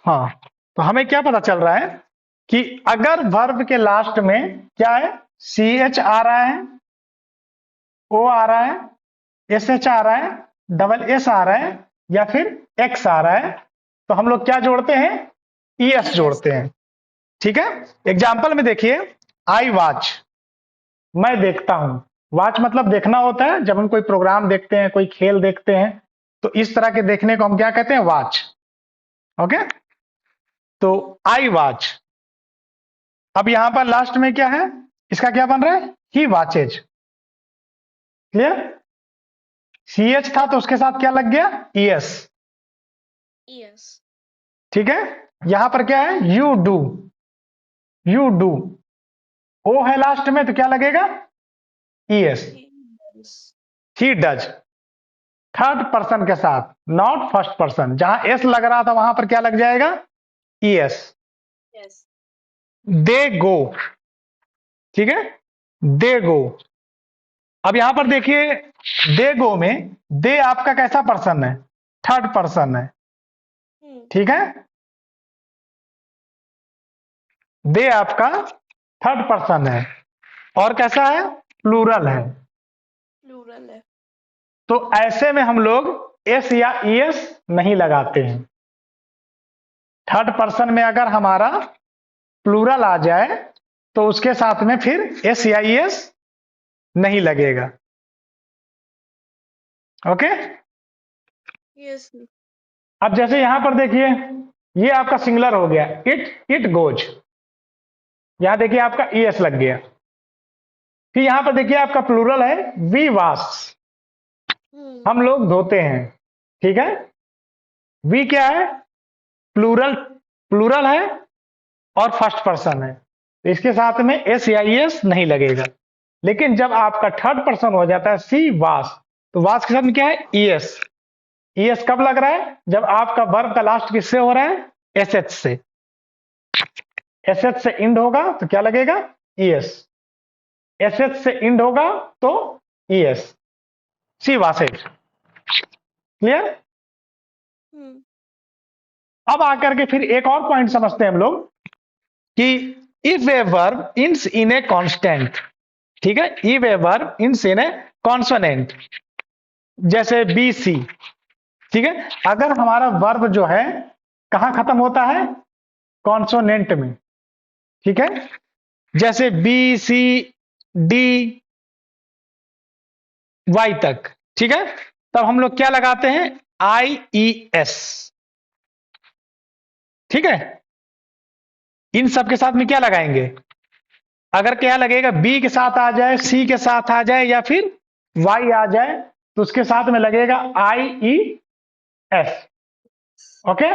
हाँ, तो हमें क्या पता चल रहा है कि अगर वर्ब के लास्ट में क्या है, सी एच आ रहा है, ओ आ रहा है, एस एच आ रहा है, डबल एस आ रहा है, या फिर एक्स आ रहा है, तो हम लोग क्या जोड़ते हैं, ई एस जोड़ते हैं। ठीक है, एग्जाम्पल में देखिए, आई वॉच, मैं देखता हूं। वॉच मतलब देखना होता है, जब हम कोई प्रोग्राम देखते हैं, कोई खेल देखते हैं, तो इस तरह के देखने को हम क्या कहते हैं, वॉच। ओके, तो आई वॉच। अब यहां पर लास्ट में क्या है, इसका क्या बन रहा है, he watches. Clear, C H था तो उसके साथ क्या लग गया, ई एस। यस। ठीक है, यहां पर क्या है, यू डू, यू डू, ओ है लास्ट में तो क्या लगेगा, E S. He does, third person के साथ, नॉट फर्स्ट पर्सन, जहां एस लग रहा था वहां पर क्या लग जाएगा, ई एस। यस। दे गो, ठीक है, दे गो। अब यहां पर देखिए, दे गो में दे आपका कैसा पर्सन है, थर्ड पर्सन है। ठीक है, दे आपका थर्ड पर्सन है, और कैसा है, प्लूरल है। प्लूरल है। तो ऐसे में हम लोग एस या ई एस नहीं लगाते हैं। थर्ड पर्सन में अगर हमारा प्लूरल आ जाए तो उसके साथ में फिर एस या ई एस नहीं लगेगा। Okay, yes. अब जैसे यहां पर देखिए, ये आपका सिंगुलर हो गया, इट गोज, यहां देखिए आपका ई एस लग गया। फिर यहां पर देखिए आपका प्लूरल है, वी वाश, हम लोग धोते हैं। ठीक है, वी क्या है, प्लूरल, प्लूरल है और फर्स्ट पर्सन है, तो इसके साथ में एस या ई एस नहीं लगेगा। लेकिन जब आपका थर्ड पर्सन हो जाता है, सी वाश, तो वाश के साथ में क्या है, ई एस। ई एस कब लग रहा है, जब आपका वर्ब का लास्ट किससे हो रहा है, एस एच से। एस एच से इंड होगा तो क्या लगेगा, ई एस। एस एच से इंड होगा तो ई एस, सी वासेज। क्लियर। अब आकर के फिर एक और पॉइंट समझते हैं हम लोग कि इफ ए वर्ब इंस इन ए कांस्टेंट, ठीक है, इफ ए वर्ब इंस इन ए कॉन्सोनेंट, जैसे बी सी। ठीक है, अगर हमारा वर्ब जो है कहां खत्म होता है, कॉन्सोनेंट में। ठीक है, जैसे बी सी डी वाई तक। ठीक है, तब हम लोग क्या लगाते हैं, आई ई एस। ठीक है, इन सब के साथ में क्या लगाएंगे, अगर क्या लगेगा, बी के साथ आ जाए, सी के साथ आ जाए, या फिर वाई आ जाए, तो उसके साथ में लगेगा आई ई एस। ओके,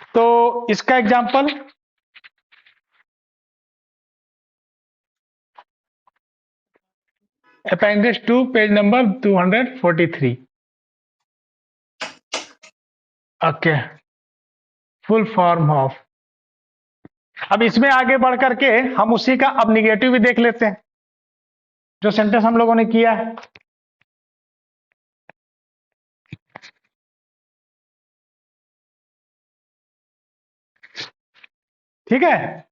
तो इसका example, appendix 2 page number 243। Okay, full form of. अब इसमें आगे बढ़ करके हम उसी का अब निगेटिव भी देख लेते हैं, जो सेंटेंस हम लोगों ने किया है। ठीक है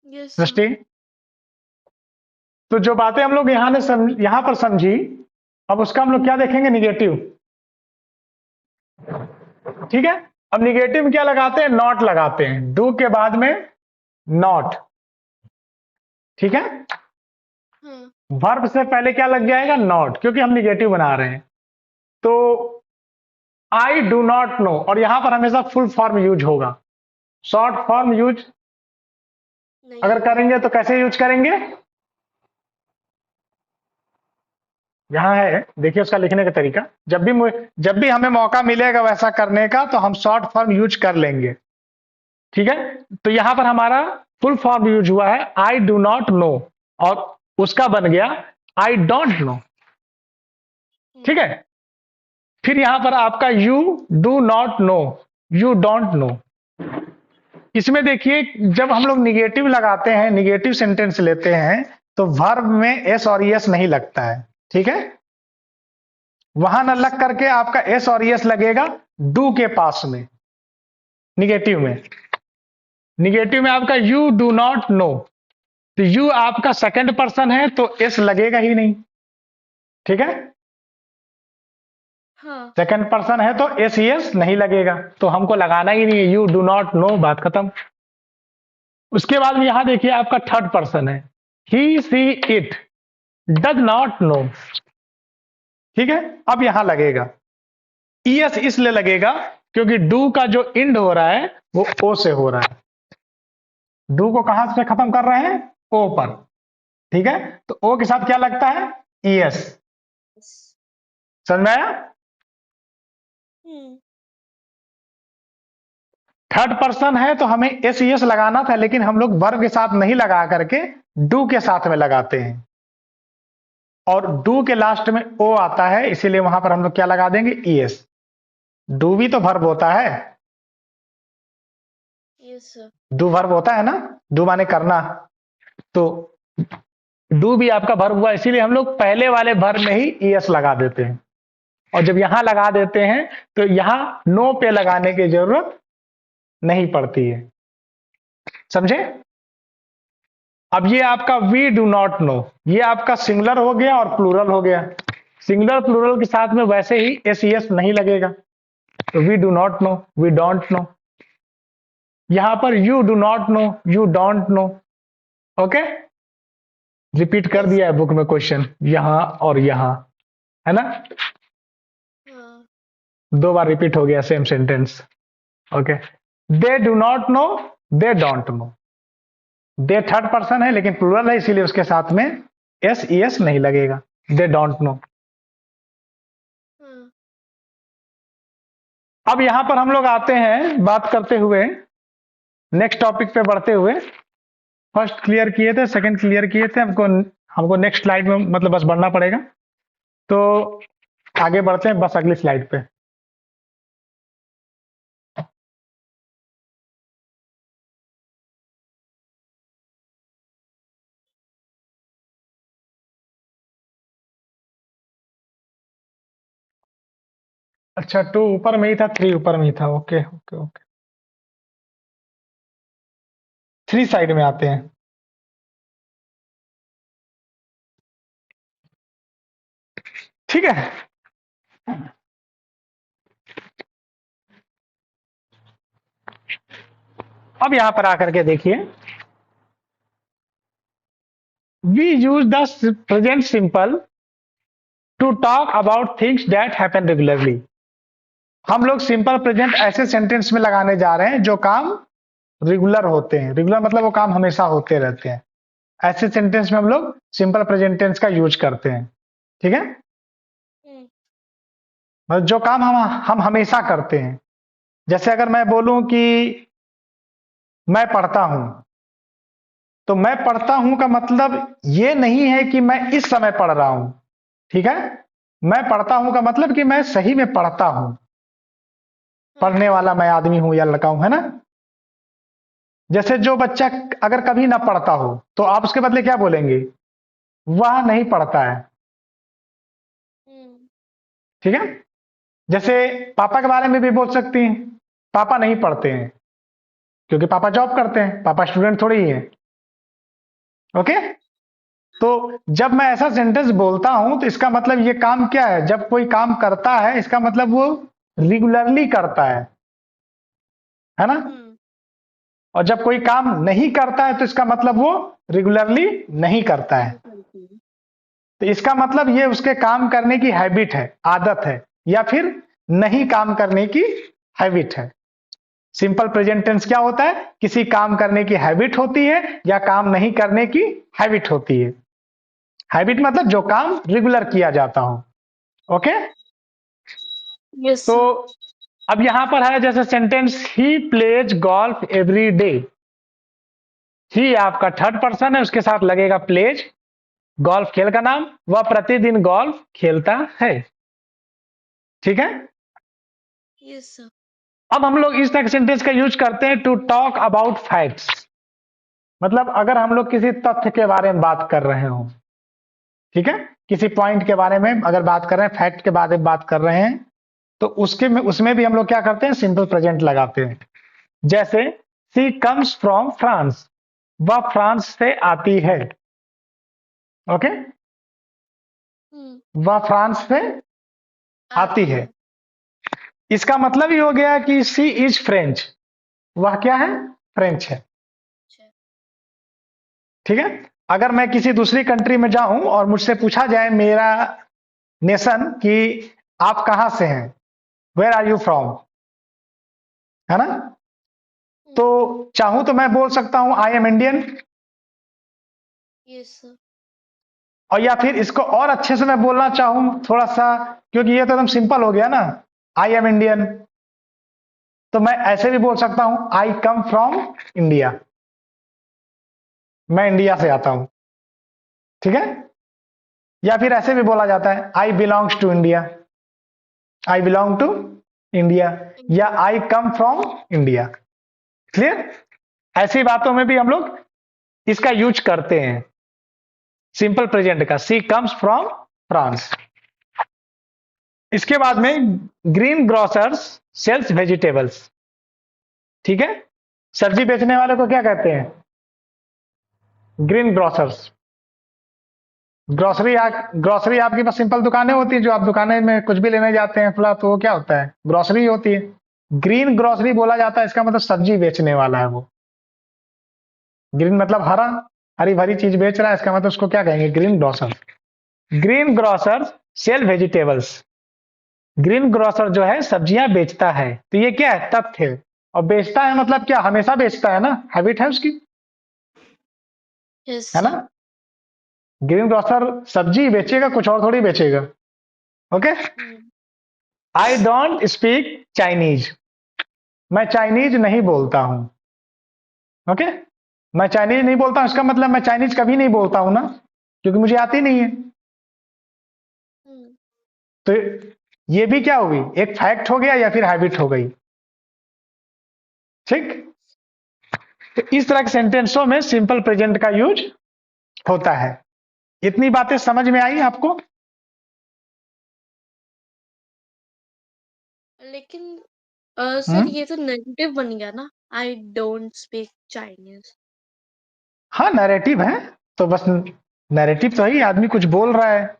यस। दृष्टि, तो जो बातें हम लोग यहां पर समझी, अब उसका हम लोग क्या देखेंगे, निगेटिव। ठीक है, अब निगेटिव में क्या लगाते हैं, नॉट लगाते हैं, डू के बाद में नॉट। ठीक है, वर्ब से पहले क्या लग जाएगा, नॉट, क्योंकि हम निगेटिव बना रहे हैं। तो आई डू नॉट नो, और यहां पर हमेशा फुल फॉर्म यूज होगा, शॉर्ट फॉर्म यूज अगर करेंगे तो कैसे यूज करेंगे, यहां है देखिए उसका लिखने का तरीका। जब भी हमें मौका मिलेगा वैसा करने का, तो हम शॉर्ट फॉर्म यूज कर लेंगे। ठीक है, तो यहां पर हमारा फुल फॉर्म यूज हुआ है, आई डू नॉट नो, और उसका बन गया आई डोंट नो। ठीक है, फिर यहां पर आपका you do not know, you don't no. इसमें देखिए, जब हम लोग निगेटिव लगाते हैं, निगेटिव सेंटेंस लेते हैं, तो वर्ब में एस और एस नहीं लगता है। ठीक है, वहां न लग करके आपका एस और एस लगेगा डू के पास में, निगेटिव में आपका यू डू नॉट नो, तो यू आपका सेकंड पर्सन है तो एस लगेगा ही नहीं, ठीक है। हाँ, सेकंड पर्सन है तो एस यस नहीं लगेगा, तो हमको लगाना ही नहीं है, यू डू नॉट नो, बात खत्म। उसके बाद में यहां देखिए आपका थर्ड पर्सन है, he she it does not know, ठीक है। अब यहां लगेगा ईएस इसलिए लगेगा क्योंकि डू का जो इंड हो रहा है वो ओ से हो रहा है, डू को कहां से खत्म कर रहे हैं, ओ पर, ठीक है। तो ओ के साथ क्या लगता है, ईएस, yes. समझ में आया। हम्म, थर्ड पर्सन है तो हमें एस ईएस लगाना था, लेकिन हम लोग वर्ब के साथ नहीं लगा करके डू के साथ में लगाते हैं, और डू के लास्ट में ओ आता है, इसीलिए वहां पर हम लोग क्या लगा देंगे, ईएस। डू भी तो वर्ब होता है, yes sir. डू वर्ब होता है ना, डू माने करना, तो डू भी आपका वर्ब हुआ, इसीलिए हम लोग पहले वाले वर्ब में ही ईएस लगा देते हैं, और जब यहां लगा देते हैं तो यहां नो पे लगाने की जरूरत नहीं पड़ती है, समझे। अब ये आपका वी डू नॉट नो, ये आपका सिंगुलर हो गया और प्लूरल हो गया। सिंगुलर प्लूरल के साथ में वैसे ही एस एस नहीं लगेगा, तो we do not know, we don't know. यहां पर you do not know, you don't know, okay. Repeat कर Yes. दिया है बुक में क्वेश्चन, यहां और यहां, है ना, हाँ, दो बार रिपीट हो गया same sentence, okay. They do not no, they don't know, they third person है लेकिन प्लूरल है, इसीलिए उसके साथ में एस ई एस नहीं लगेगा, दे डोंट नो। हाँ, अब यहां पर हम लोग आते हैं बात करते हुए नेक्स्ट टॉपिक पे बढ़ते हुए, फर्स्ट क्लियर किए थे, सेकंड क्लियर किए थे, हमको हमको नेक्स्ट स्लाइड में मतलब बस बढ़ना पड़ेगा, तो आगे बढ़ते हैं बस अगली स्लाइड पे। अच्छा, टू ऊपर में ही था, थ्री ऊपर में ही था, okay okay okay, three side में आते हैं। ठीक है, अब यहां पर आकर के देखिए, we use the present simple to talk about things that happen regularly. हम लोग सिंपल प्रेजेंट ऐसे सेंटेंस में लगाने जा रहे हैं जो काम रेगुलर होते हैं, रेगुलर मतलब वो काम हमेशा होते रहते हैं, ऐसे सेंटेंस में हम लोग सिंपल प्रेजेंट टेंस का यूज करते हैं, ठीक है। हम्म, मतलब जो काम हम हमेशा करते हैं, जैसे अगर मैं बोलूं कि मैं पढ़ता हूं, तो मैं पढ़ता हूं का मतलब ये नहीं है कि मैं इस समय पढ़ रहा हूं, ठीक है। मैं पढ़ता हूं का मतलब कि मैं सही में पढ़ता हूं, हाँ, पढ़ने वाला मैं आदमी हूं या लड़का हूं, है ना। जैसे जो बच्चा अगर कभी ना पढ़ता हो तो आप उसके बदले क्या बोलेंगे, वह नहीं पढ़ता है, हम्म, ठीक है। जैसे पापा के बारे में भी बोल सकती हैं, पापा नहीं पढ़ते हैं, क्योंकि पापा जॉब करते हैं, पापा स्टूडेंट थोड़ी ही है, ओके। तो जब मैं ऐसा सेंटेंस बोलता हूं तो इसका मतलब ये काम क्या है, जब कोई काम करता है इसका मतलब वो रेगुलरली करता है ना। हम्म, और जब कोई काम नहीं करता है तो इसका मतलब वो रेगुलरली नहीं करता है, नहीं करती है। तो इसका मतलब ये उसके काम करने की हैबिट है, आदत है, या फिर नहीं काम करने की हैबिट है। सिंपल प्रेजेंट टेंस क्या होता है, किसी काम करने की हैबिट होती है या काम नहीं करने की हैबिट होती है। हैबिट मतलब जो काम रेगुलर किया जाता हो, ओके। Yes तो sir. अब यहां पर है जैसे sentence, he plays golf every day, he आपका थर्ड पर्सन है, उसके साथ लगेगा प्लेज, गोल्फ खेल का नाम, वह प्रतिदिन गोल्फ खेलता है, ठीक है। Yes sir. अब हम लोग इस तरह के सेंटेंस का यूज करते हैं टू टॉक अबाउट फैक्ट्स, मतलब अगर हम लोग किसी तथ्य के बारे में बात कर रहे हो, ठीक है, किसी पॉइंट के बारे में अगर बात कर रहे हैं, फैक्ट के बारे में बात कर रहे हैं, तो उसमें भी हम लोग क्या करते हैं, सिंपल प्रेजेंट लगाते हैं। जैसे सी कम्स फ्रॉम फ्रांस, वह फ्रांस से आती है। ओके, वह फ्रांस से आती है। है। इसका मतलब ही हो गया कि सी इज फ्रेंच, वह क्या है, फ्रेंच है। अच्छा। ठीक है। अगर मैं किसी दूसरी कंट्री में जाऊं और मुझसे पूछा जाए मेरा नेशन कि आप कहां से हैं, वेयर आर यू फ्रॉम, है ना, तो चाहूं तो मैं बोल सकता हूं I am Indian, yes sir. और या फिर इसको और अच्छे से मैं बोलना चाहूं थोड़ा सा, क्योंकि ये तो एकदम सिंपल हो गया ना, आई एम इंडियन, तो मैं ऐसे भी बोल सकता हूं आई कम फ्रॉम इंडिया, मैं इंडिया से आता हूं। ठीक है। या फिर ऐसे भी बोला जाता है I belongs to India, I belong to India, या I come from India. Clear. ऐसी बातों में भी हम लोग इसका यूज करते हैं, सिंपल प्रेजेंट का, सी कम्स फ्रॉम फ्रांस। इसके बाद यस में ग्रीन ग्रोसर्स सेल्स वेजिटेबल्स। ठीक है। सब्जी बेचने वाले को क्या कहते हैं, green grocers. Grocery okay. Grocery आपके पास सिंपल दुकानें होती हैं, जो आप दुकानें में कुछ भी लेने जाते हैं खुला, तो वो क्या होता है, ग्रोसरी होती है। ग्रीन ग्रोसरी बोला जाता है, इसका मतलब सब्जी बेचने वाला है वो। ग्रीन मतलब हरा, हरी भरी चीज बेच रहा है, इसका मतलब उसको क्या कहेंगे, greengrocer. Greengrocer sell vegetables, greengrocer जो है सब्जियां बेचता है, तो ये क्या है, तथ्य। और बेचता है मतलब क्या, हमेशा बेचता है ना, हैबिट है उसकी, यस है ना। सर। ग्रीन ग्रोसर सब्जी ही बेचेगा, कुछ और थोड़ी बेचेगा। Okay. I don't speak Chinese, मैं चाइनीज नहीं बोलता हूं। ओके। मैं चाइनीज नहीं बोलता हूं, इसका मतलब मैं चाइनीज कभी नहीं बोलता हूं ना, क्योंकि मुझे आती नहीं है। तो ये भी क्या होगी, एक फैक्ट हो गया या फिर हैबिट हो गई। ठीक। तो इस तरह के सेंटेंसों में सिंपल प्रेजेंट का यूज होता है। इतनी बातें समझ में आई आपको। लेकिन सर हम्म। ये तो नेगेटिव बन गया ना, आई डोंट स्पीक चाइनीज। हाँ, नैरेटिव है, तो बस नैरेटिव तो ही, आदमी कुछ बोल रहा है,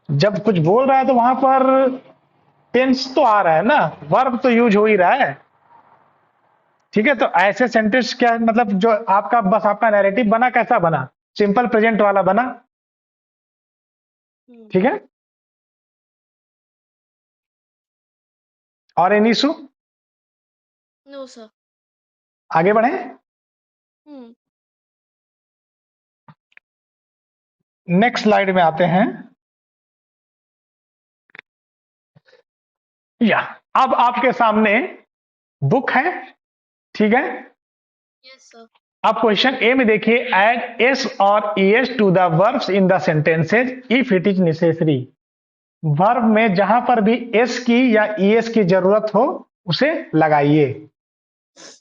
जब कुछ बोल रहा है तो वहां पर टेंस तो आ रहा है ना, वर्ब तो यूज हो ही रहा है। ठीक है। तो ऐसे सेंटेंस क्या है, मतलब जो आपका बस आपका नैरेटिव बना, कैसा बना, सिंपल प्रेजेंट वाला बना। ठीक है। और एनी इशू, नो सर। आगे बढ़े। नेक्स्ट स्लाइड में आते हैं। या अब आपके सामने बुक है। ठीक है। Yes sir. अब क्वेश्चन ए में देखिए, एड एस और ES to the verbs in the sentences if it is necessary. Verb में जहां पर भी एस की या ईएस की जरूरत हो उसे लगाइए,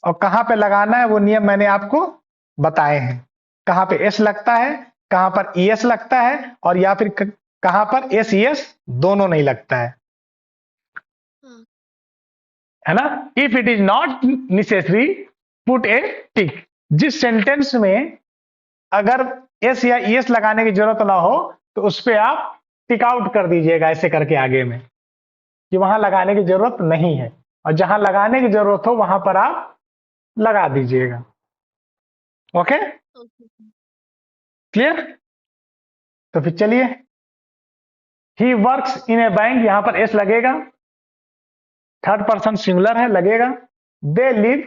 और कहां पे लगाना है वो नियम मैंने आपको बताए हैं। कहां पे एस लगता है, कहां पर ईएस लगता है, और या फिर कहां पर एस ईएस दोनों नहीं लगता है ना। If it is not necessary put a tick. जिस सेंटेंस में अगर एस या ईएस लगाने की जरूरत ना हो तो उस पे आप टिक आउट कर दीजिएगा, ऐसे करके आगे में, कि वहां लगाने की जरूरत नहीं है, और जहां लगाने की जरूरत हो वहां पर आप लगा दीजिएगा। ओके। क्लियर। तो फिर चलिए, he works in a bank, यहां पर एस लगेगा, थर्ड पर्सन सिंगुलर है, लगेगा। They live,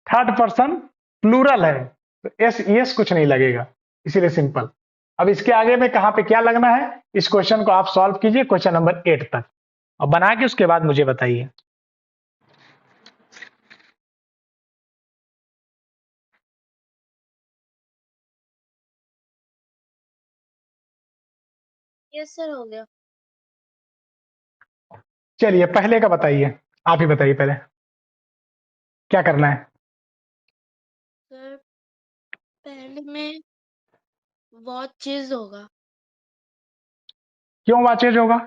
third person plural है, तो एस ईएस कुछ नहीं लगेगा, इसीलिए सिंपल। अब इसके आगे में कहां पे क्या लगना है, इस क्वेश्चन को आप सॉल्व कीजिए, क्वेश्चन नंबर 8 तक, और बना के उसके बाद मुझे बताइए। यस सर हो गया। चलिए पहले का बताइए, आप ही बताइए पहले क्या करना है। सर पहले में बहुत चीज होगा। क्यों वाचेज होगा,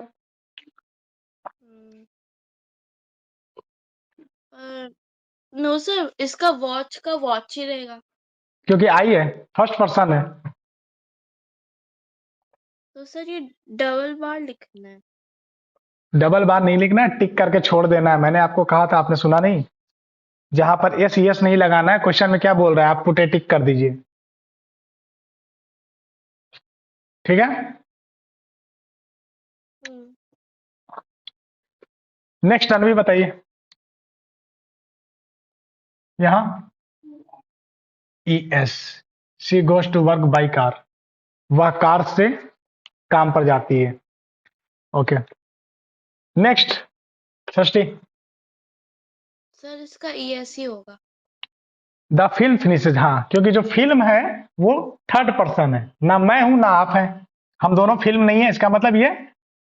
नो सर, इसका वॉच का वॉच ही रहेगा। क्योंकि आई है, फर्स्ट पर्सन है। तो सर ये डबल बार लिखना है। डबल बार नहीं लिखना है, टिक करके छोड़ देना है। मैंने आपको कहा था, आपने सुना नहीं? जहां पर एस यस नहीं लगाना है। क्वेश्चन में क्या बोल रहा है, आप पुट ए टिक कर दीजिए। ठीक है, हम्म, नेक्स्ट अनवी बताइए। यहां E S, she goes to work by car, वह कार से काम पर जाती है। Okay, next Shashthi. सर इसका ES ही होगा। द फिल्म फिनिशेज, हाँ, क्योंकि जो फिल्म है वो थर्ड पर्सन है, ना मैं हूं ना आप हैं, हम दोनों फिल्म नहीं है, इसका मतलब ये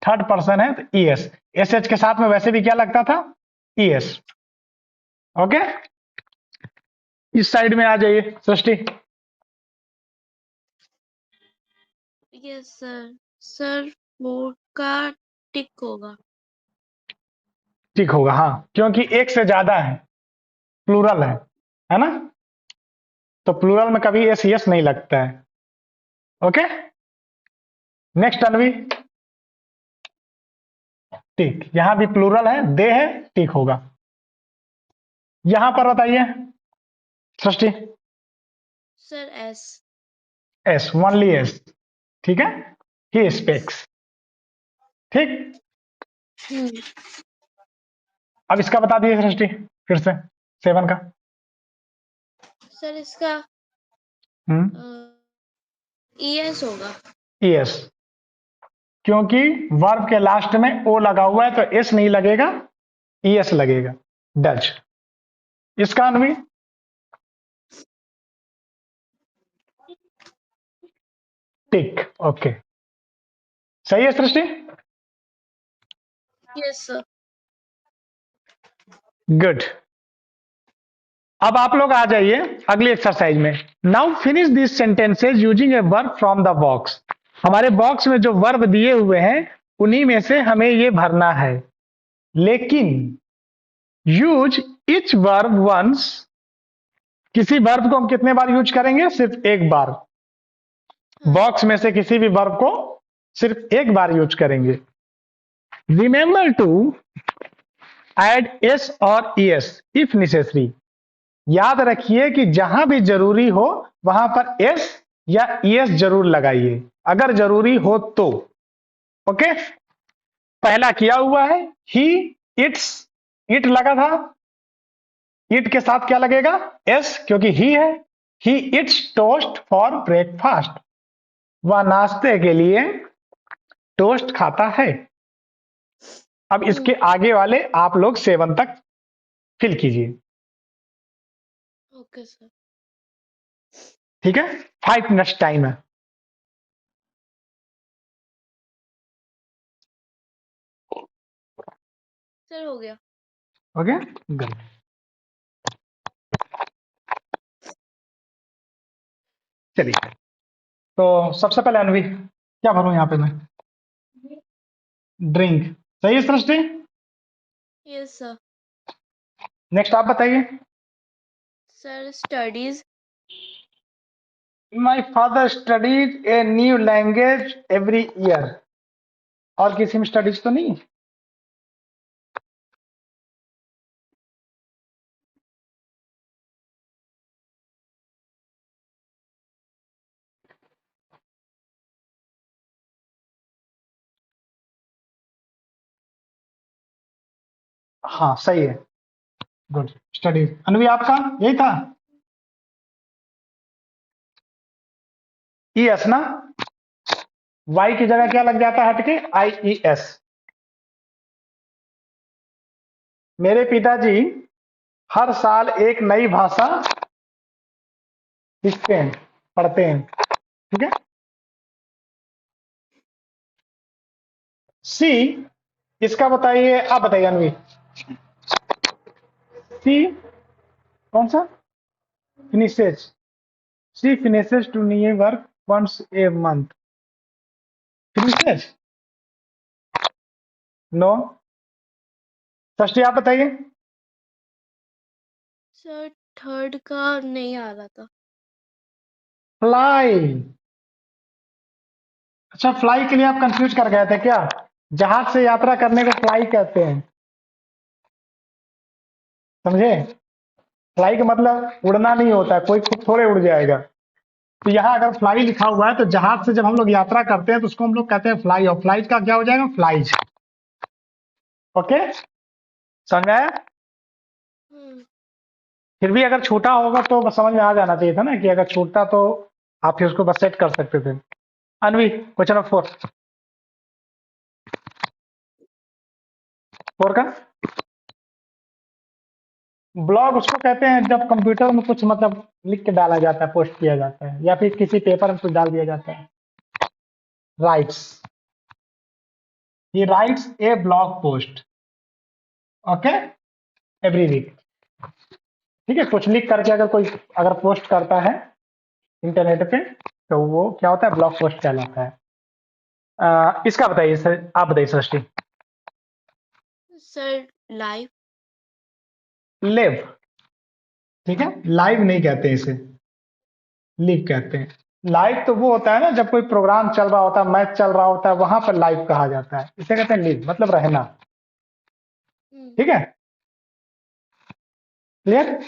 थर्ड पर्सन है। तो ई एस, एस एच के साथ में वैसे भी क्या लगता था, ई एस। ओके, इस साइड में आ जाइए Srishti. Yes sir. Sir four का टिक होगा। ठीक होगा, हाँ, क्योंकि एक से ज्यादा है, प्लूरल है ना? तो प्लूरल में कभी एस यस नहीं लगता है। ओके, नेक्स्ट अनवी। टिक, यहां भी प्लूरल है, दे है, टिक होगा। यहां पर बताइए Srishti. Sir S। S, only S. ठीक है, ही स्पेक्स। ठीक, हम्म, अब इसका बता दिए सृष्टि फिर से, सेवन का। सर इसका हम्म, ES होगा। यस, क्योंकि वर्ब के लास्ट में ओ लगा हुआ है, तो एस नहीं लगेगा, ईएस लगेगा, डच। इसका अनवी टिक। ओके, सही है सृष्टि, यस सर। गुड। अब आप लोग आ जाइए अगली एक्सरसाइज में। Now finish this sentences using a verb from the box. हमारे बॉक्स में जो वर्ब दिए हुए हैं उन्हीं में से हमें ये भरना है, लेकिन यूज इच वर्ब वंस। किसी वर्ब को हम कितने बार यूज करेंगे, सिर्फ एक बार। हाँ। बॉक्स में से किसी भी वर्ब को सिर्फ एक बार यूज करेंगे। रिमेंबर टू ऐड एस और ईएस इफ नेसेसरी। याद रखिए कि जहां भी जरूरी हो वहां पर एस या ईएस जरूर लगाइए, अगर जरूरी हो तो। ओके, पहला किया हुआ है, ही इट्स, इट लगा था, इट के साथ क्या लगेगा, एस, क्योंकि ही है। ही इट्स टोस्ट फॉर ब्रेकफास्ट, वह नाश्ते के लिए टोस्ट खाता है। अब इसके हम्म, आगे वाले आप लोग सेवन तक फिल कीजिए। Okay sir. ठीक है, 5 मिनट्स टाइम है। सर हो गया। Okay, good. चलिए, तो सबसे पहले अनवी क्या भरूं यहाँ पे मैं, ड्रिंक। सही है सृष्टि, यस सर। नेक्स्ट आप बताइए। Sir studies. My father studies a new language every year. और किसी में स्टडीज तो नहीं? हाँ सही है, गुड। स्टडीज अनवी आपका यही था, ई एस ना, वाई की जगह क्या लग जाता है हटके, आई ई एस। मेरे पिताजी हर साल एक नई भाषा सीखते हैं, पढ़ते हैं। ठीक है, सी, इसका बताइए, आप बताइए अनवी। सी कौन सा, finishes, she finishes to new work once a month. Finishes, no. Shashthi आप बताइए। सर थर्ड का नहीं आ रहा था। फ्लाई। अच्छा, फ्लाई के लिए आप कंफ्यूज कर गए थे क्या? जहाज से यात्रा करने को फ्लाई कहते हैं, समझे? फ्लाई का मतलब उड़ना नहीं होता है, कोई खुद थोड़े उड़ जाएगा। तो यहाँ अगर फ्लाई लिखा हुआ है तो जहाज से जब हम लोग यात्रा करते हैं तो उसको हम लोग कहते हैं फ्लाई, और फ्लाइट का क्या हो जाएगा? फ्लाइज। ओके, समझ में आया? हम्म, फिर भी अगर छोटा होगा तो बस समझ में आ जाना चाहिए था ना, कि अगर छोटा तो आप फिर उसको बस सेट कर सकते थे। अनवी, क्वेश्चन नंबर 4 का ब्लॉग उसको कहते हैं जब कंप्यूटर में कुछ मतलब लिख के डाला जाता है, पोस्ट किया जाता है, या फिर किसी पेपर में कुछ डाल दिया जाता है। Writes, he writes a blog post, okay, every week. ठीक है, कुछ लिख करके अगर कोई अगर पोस्ट करता है इंटरनेट पे तो वो क्या होता है? ब्लॉग पोस्ट कहलाता है। इसका बताइए सर, आप बताइए सृष्टि। Sir live. लिव, ठीक है, लाइव नहीं कहते इसे, लिव कहते हैं। लाइव तो वो होता है ना जब कोई प्रोग्राम चल रहा होता है, मैच चल रहा होता है, वहां पर लाइव कहा जाता है, इसे कहते हैं लिव, मतलब रहना। हम्म, ठीक है, क्लियर?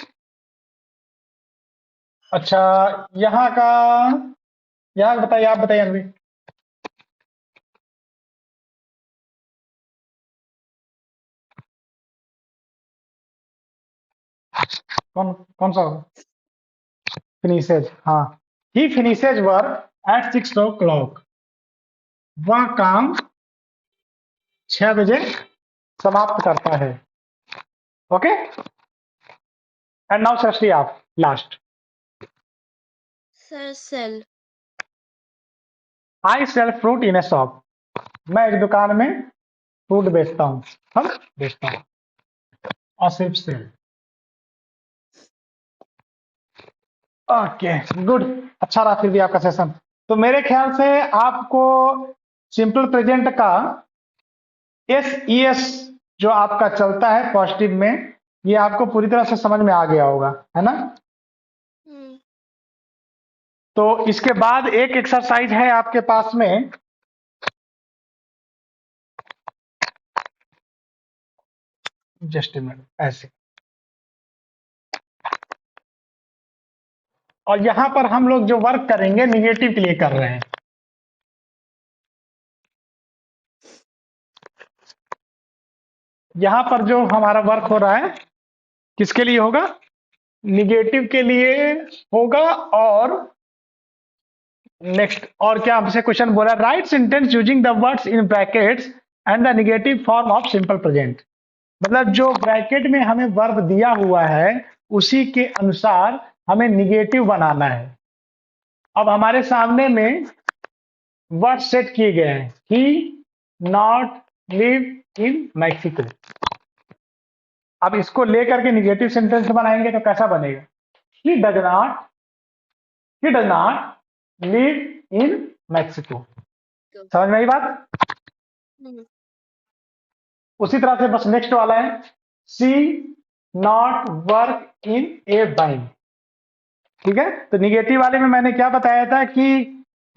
अच्छा, यहाँ का, यहाँ बताइए, आप बताइए अनवी। कौन कौन सा? फिनिशेज, हाँ। ही फिनिशेज वर्क एट 6 o'clock, वह काम 6 बजे समाप्त करता है। ओके, एंड नाउ सृष्टि, आप last. Sir sell. I sell fruit in a shop, मैं एक दुकान में फ्रूट बेचता हूँ, फल बेचता हूँ, और सिर्फ सेल। Okay, good. अच्छा रहा फिर भी आपका सेशन। तो मेरे ख्याल से आपको सिंपल प्रेजेंट का एस ई एस जो आपका चलता है पॉजिटिव में, ये आपको पूरी तरह से समझ में आ गया होगा, है ना? हम्म, तो इसके बाद एक एक्सरसाइज है आपके पास में, जस्ट ए मिनट, ऐसे। और यहां पर हम लोग जो वर्क करेंगे निगेटिव के लिए कर रहे हैं। यहां पर जो हमारा वर्क हो रहा है किसके लिए होगा? निगेटिव के लिए होगा। और नेक्स्ट, और क्या हमसे क्वेश्चन बोला? Right sentence using the words in brackets and the negative form of simple present. मतलब जो ब्रैकेट में हमें वर्ब दिया हुआ है उसी के अनुसार हमें निगेटिव बनाना है। अब हमारे सामने में वर्ड सेट किए गए हैं, ही नॉट लिव इन मैक्सिको। अब इसको लेकर के निगेटिव सेंटेंस बनाएंगे तो कैसा बनेगा? He does not, he does not live in Mexico. समझ में आई बात? हम्म, उसी तरह से बस नेक्स्ट वाला है, she not work in a bank. ठीक है, तो निगेटिव वाले में मैंने क्या बताया था कि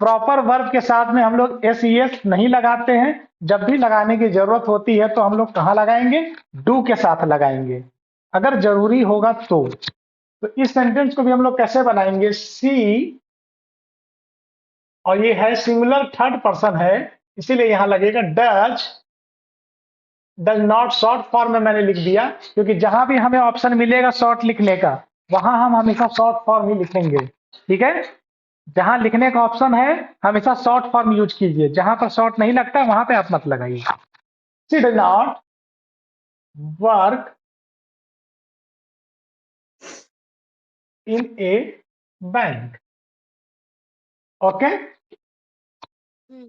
प्रॉपर वर्ब के साथ में हम लोग एस ई एस नहीं लगाते हैं। जब भी लगाने की जरूरत होती है तो हम लोग कहां लगाएंगे? डू के साथ लगाएंगे, अगर जरूरी होगा तो इस सेंटेंस को भी हम लोग कैसे बनाएंगे? सी, और ये है सिंगुलर थर्ड पर्सन है, इसीलिए यहां लगेगा does. Does not short form में मैंने लिख दिया, क्योंकि जहां भी हमें ऑप्शन मिलेगा शॉर्ट लिखने का, वहां हम हमेशा शॉर्ट फॉर्म ही लिखेंगे। ठीक है, जहां लिखने का ऑप्शन है हमेशा शॉर्ट फॉर्म यूज कीजिए, जहां पर शॉर्ट नहीं लगता वहां पे आप मत लगाइए। She does not work in a bank. Okay, hmm,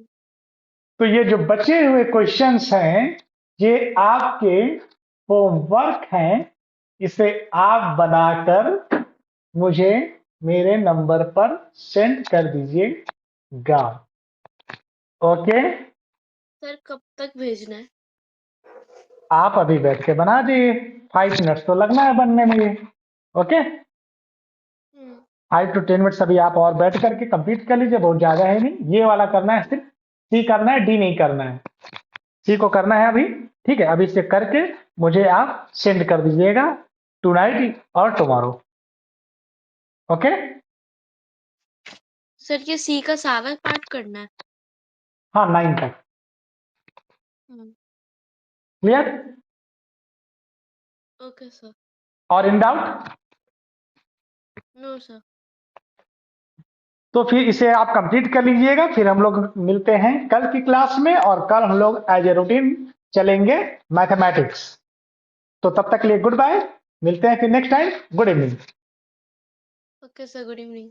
तो ये जो बचे हुए क्वेश्चंस हैं ये आपके होमवर्क हैं, इसे आप बनाकर मुझे मेरे नंबर पर सेंड कर दीजिएगा। ओके, सर कब तक भेजना है? आप अभी बैठ के बना दिए, 5 मिनट तो लगना है बनने में ये। ओके, हम्म 5 to 10 मिनट्स अभी आप और बैठ करके कंप्लीट कर लीजिए, बहुत ज्यादा है नहीं, ये वाला करना है, सिर्फ सी करना है, डी नहीं करना है, सी को करना है अभी। ठीक है, अभी इसे करके मुझे आप सेंड कर दीजिएगा टुनाइट और टुमारो। ओके, सर ये सी का सारा पार्ट करना है। हाँ 9 तक हम्म क्लियर। Okay sir. और इन डाउट नो सर। तो फिर इसे आप कंप्लीट कर लीजिएगा, फिर हम लोग मिलते हैं कल की क्लास में, और कल हम लोग एज ए रूटीन चलेंगे मैथमेटिक्स। तो तब तक के लिए गुड बाय, मिलते हैं फिर next time, good evening. Okay sir, good evening.